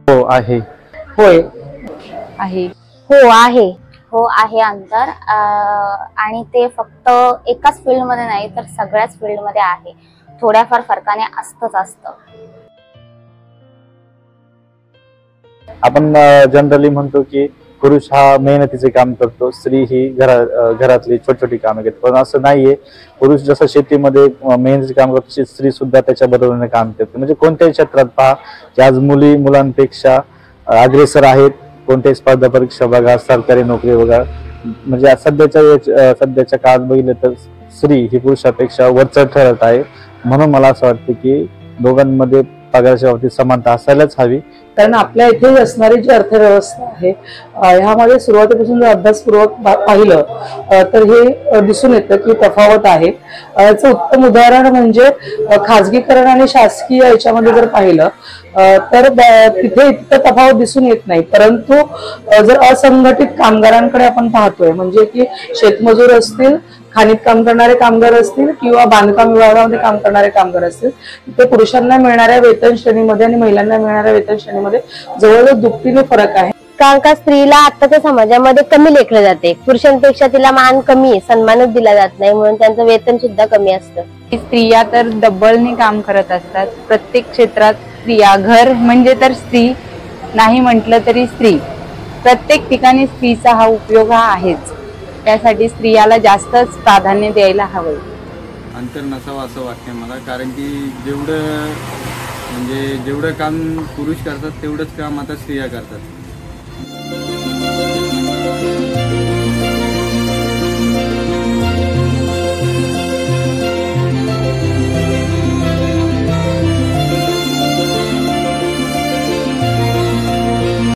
हो आहे. होय आहे. हो आहे. हो आहे अंतर आणि ते फक्त एकाच फील्ड मध्ये नाही तर सगळ्याच फील्ड मध्ये आहे. थोड्याफार फरकाने असतं. आपण जनरली म्हणतो की पुरुष हा मेहनतीचे काम करतो, स्त्री ही घरातली छोटी छोटी कामे करते, पण असं नाहीये. पुरुष जसं शेतीमध्ये मेहनतीचे काम करतो, स्त्री सुद्धा त्याच्या बरोबरीने काम करते. म्हणजे कोणत्याही क्षेत्रात पहा की आज मुलांपेक्षा अग्रेसर आहेत. कोणत्याही स्पर्धा परीक्षा बघा, सरकारी नोकरी बघा, म्हणजे सध्याच्या काळात बघितलं तर स्त्री ही पुरुषापेक्षा वरचढ ठरत आहे. म्हणून मला असं वाटतं की दोघांमध्ये पगाराच्या बाबतीत समानता असायलाच हवी. कारण आपल्या इथे असणारी जी अर्थव्यवस्था आहे ह्यामध्ये सुरुवातीपासून जर अभ्यासपूर्वक पाहिलं तर हे दिसून येतं की तफावत आहे. याचं उत्तम उदाहरण म्हणजे खाजगीकरण आणि शासकीय याच्यामध्ये जर पाहिलं तर तिथे इतकं तफावत दिसून येत नाही. परंतु जर असंघटित कामगारांकडे आपण पाहतोय, म्हणजे की शेतमजूर असतील, खाणीत काम करणारे कामगार असतील किंवा बांधकाम विभागामध्ये काम करणारे कामगार असतील, तिथे पुरुषांना मिळणाऱ्या वेतन श्रेणीमध्ये आणि महिलांना मिळणाऱ्या वेतन श्रेणीमध्ये जवळजवळ दुपटीने फरक आहे. कारण का स्त्रीला आताच्या समाजामध्ये कमी लेखलं जाते, पुरुषांपेक्षा तिला मान कमी आहे, सन्मानच दिला जात नाही, म्हणून त्यांचं वेतन सुद्धा कमी असतं. स्त्रिया तर डबलने काम करत असतात प्रत्येक क्षेत्रात. स्त्रिया घर म्हणजे तर स्त्री, नाही म्हटलं तरी स्त्री. प्रत्येक ठिकाणी स्त्रीचा हा उपयोग हा आहेच. त्यासाठी स्त्रियाला जास्तच प्राधान्य द्यायला हवं. अंतर नसावं असं वाटतं मला, कारण की जेवढं काम पुरुष करतात तेवढंच काम आता स्त्रिया करतात.